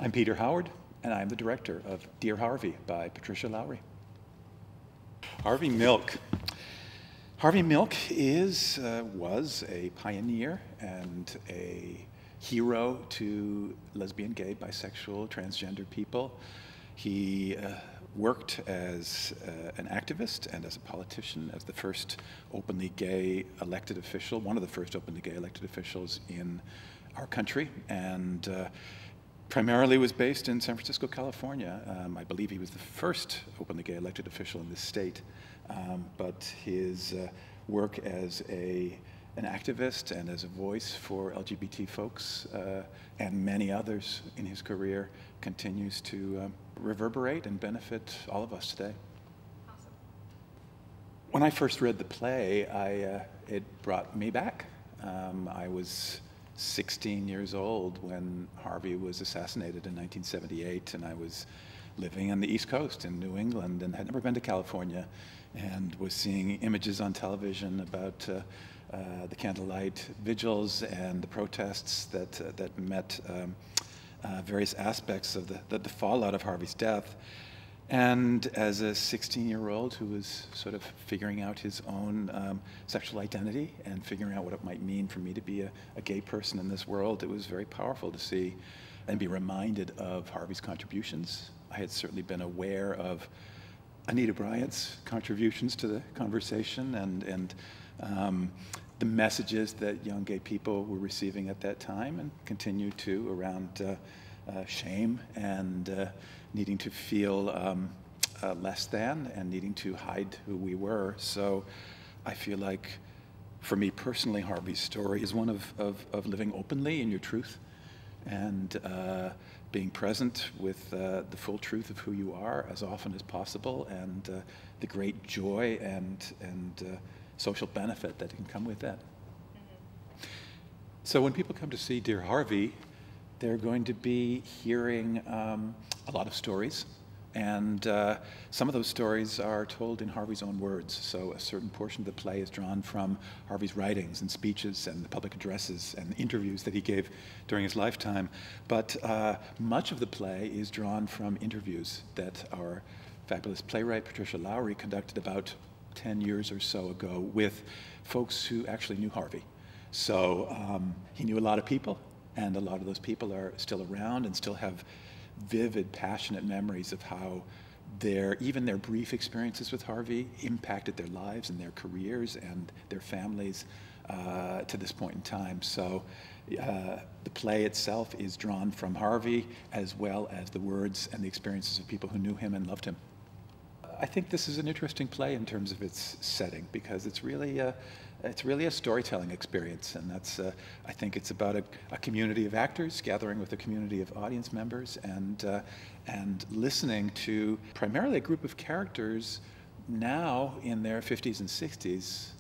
I'm Peter Howard, and I'm the director of Dear Harvey by Patricia Loughrey. Harvey Milk. Harvey Milk was a pioneer and a hero to lesbian, gay, bisexual, transgender people. He worked as an activist and as a politician, as the first openly gay elected official, one of the first openly gay elected officials in our country, and primarily was based in San Francisco, California. I believe he was the first openly gay elected official in this state, but his work as an activist and as a voice for LGBT folks and many others in his career continues to reverberate and benefit all of us today. Awesome. When I first read the play, it brought me back. I was 16 years old when Harvey was assassinated in 1978, and I was living on the East Coast in New England and had never been to California, and was seeing images on television about the candlelight vigils and the protests that met various aspects of the fallout of Harvey's death. And as a 16-year-old who was sort of figuring out his own sexual identity and figuring out what it might mean for me to be a gay person in this world, it was very powerful to see and be reminded of Harvey's contributions. I had certainly been aware of Anita Bryant's contributions to the conversation and the messages that young gay people were receiving at that time and continue to around shame and needing to feel less than and needing to hide who we were. So I feel like, for me personally, Harvey's story is one of living openly in your truth and being present with the full truth of who you are as often as possible, and the great joy and social benefit that can come with that. Mm-hmm. So when people come to see Dear Harvey, they're going to be hearing a lot of stories, and some of those stories are told in Harvey's own words. So a certain portion of the play is drawn from Harvey's writings and speeches and the public addresses and interviews that he gave during his lifetime. But much of the play is drawn from interviews that our fabulous playwright Patricia Loughrey conducted about 10 years or so ago with folks who actually knew Harvey. So he knew a lot of people, and a lot of those people are still around and still have vivid, passionate memories of how even their brief experiences with Harvey impacted their lives and their careers and their families to this point in time. So the play itself is drawn from Harvey, as well as the words and the experiences of people who knew him and loved him. I think this is an interesting play in terms of its setting, because it's really a storytelling experience, and that's I think it's about a community of actors gathering with a community of audience members and listening to primarily a group of characters now in their 50s and 60s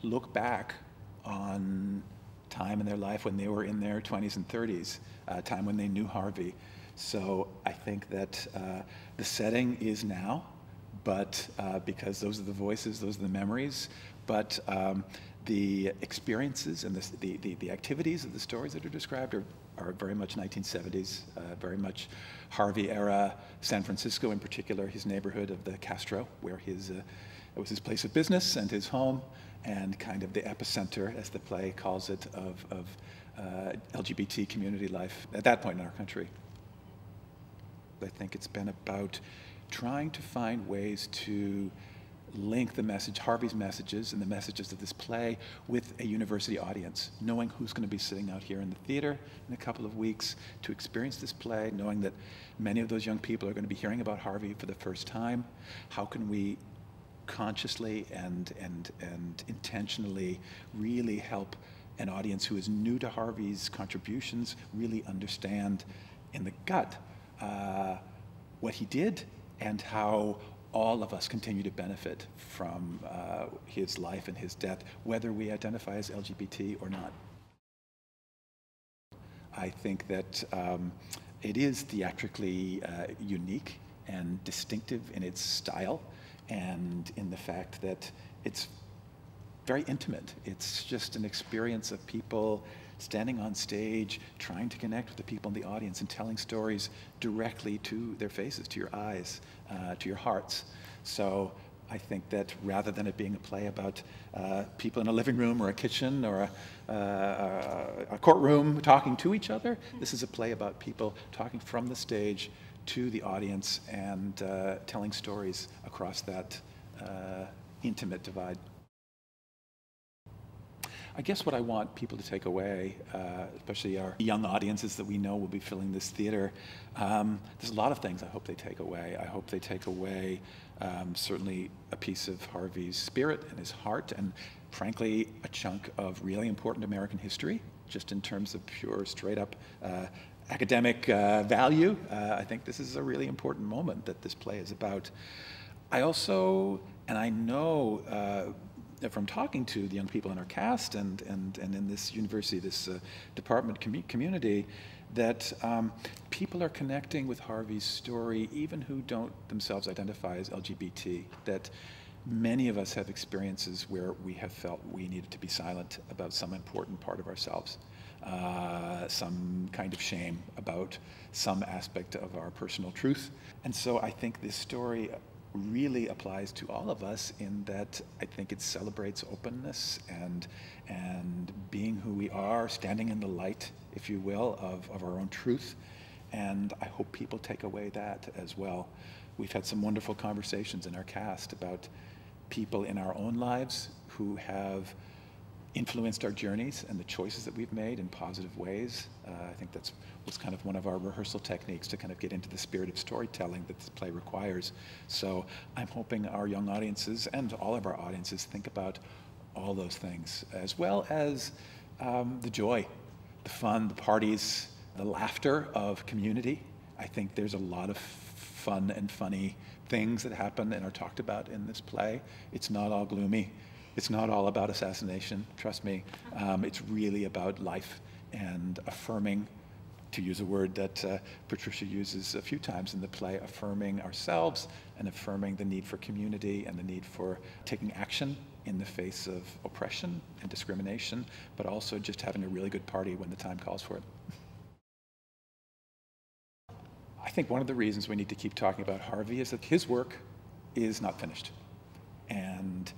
look back on time in their life when they were in their 20s and 30s, time when they knew Harvey. So I think that the setting is now, but because those are the voices, those are the memories, but the experiences and the activities of the stories that are described are very much 1970s, very much Harvey era, San Francisco in particular, his neighborhood of the Castro, where it was his place of business and his home, and kind of the epicenter, as the play calls it, of LGBT community life at that point in our country. I think it's been about trying to find ways to link the message, Harvey's messages and the messages of this play, with a university audience, knowing who's going to be sitting out here in the theater in a couple of weeks to experience this play, knowing that many of those young people are going to be hearing about Harvey for the first time. How can we consciously and intentionally really help an audience who is new to Harvey's contributions really understand in the gut what he did and how all of us continue to benefit from his life and his death, whether we identify as LGBT or not. I think that it is theatrically unique and distinctive in its style, and in the fact that it's very intimate. It's just an experience of people standing on stage, trying to connect with the people in the audience and telling stories directly to their faces, to your eyes, to your hearts. So I think that rather than it being a play about people in a living room or a kitchen or a courtroom talking to each other, this is a play about people talking from the stage to the audience and telling stories across that intimate divide. I guess what I want people to take away, especially our young audiences that we know will be filling this theater, there's a lot of things I hope they take away. I hope they take away certainly a piece of Harvey's spirit and his heart, and frankly, a chunk of really important American history, just in terms of pure, straight-up academic value. I think this is a really important moment that this play is about. I also, and I know from talking to the young people in our cast and in this university, this department community, that people are connecting with Harvey's story, even who don't themselves identify as LGBT, that many of us have experiences where we have felt we needed to be silent about some important part of ourselves, some kind of shame about some aspect of our personal truth. And so I think this story really applies to all of us in that I think it celebrates openness and being who we are, standing in the light, if you will, of our own truth. And I hope people take away that as well. We've had some wonderful conversations in our cast about people in our own lives who have influenced our journeys and the choices that we've made in positive ways. I think that was kind of one of our rehearsal techniques to kind of get into the spirit of storytelling that this play requires. So I'm hoping our young audiences and all of our audiences think about all those things, as well as the joy, the fun, the parties, the laughter of community. I think there's a lot of fun and funny things that happen and are talked about in this play. It's not all gloomy. It's not all about assassination, trust me. It's really about life and affirming, to use a word that Patricia uses a few times in the play, affirming ourselves and affirming the need for community and the need for taking action in the face of oppression and discrimination, but also just having a really good party when the time calls for it. I think one of the reasons we need to keep talking about Harvey is that his work is not finished. And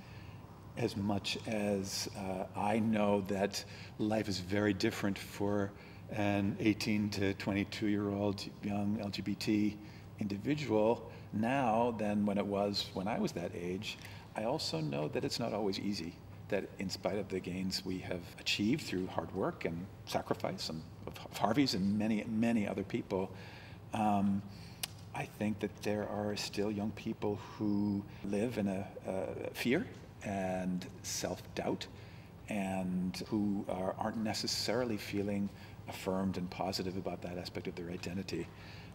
as much as I know that life is very different for an 18 to 22-year-old young LGBT individual now than when it was when I was that age, I also know that it's not always easy, that in spite of the gains we have achieved through hard work and sacrifice and of Harvey's and many, many other people, I think that there are still young people who live in a fear and self-doubt, and who aren't necessarily feeling affirmed and positive about that aspect of their identity.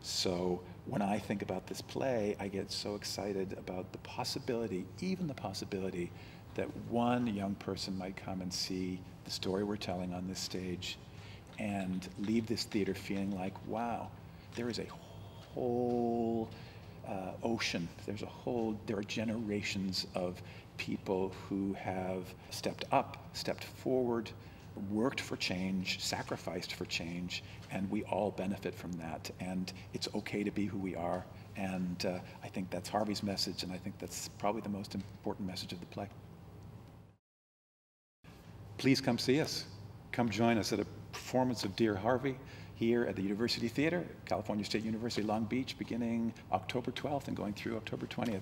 So when I think about this play, I get so excited about the possibility, even the possibility, that one young person might come and see the story we're telling on this stage and leave this theater feeling like, wow, there is a whole ocean, there are generations of people who have stepped up, stepped forward, worked for change, sacrificed for change, and we all benefit from that. And it's okay to be who we are. And I think that's Harvey's message, and I think that's probably the most important message of the play. Please come see us. Come join us at a performance of Dear Harvey here at the University Theater, California State University, Long Beach, beginning October 12th and going through October 20th.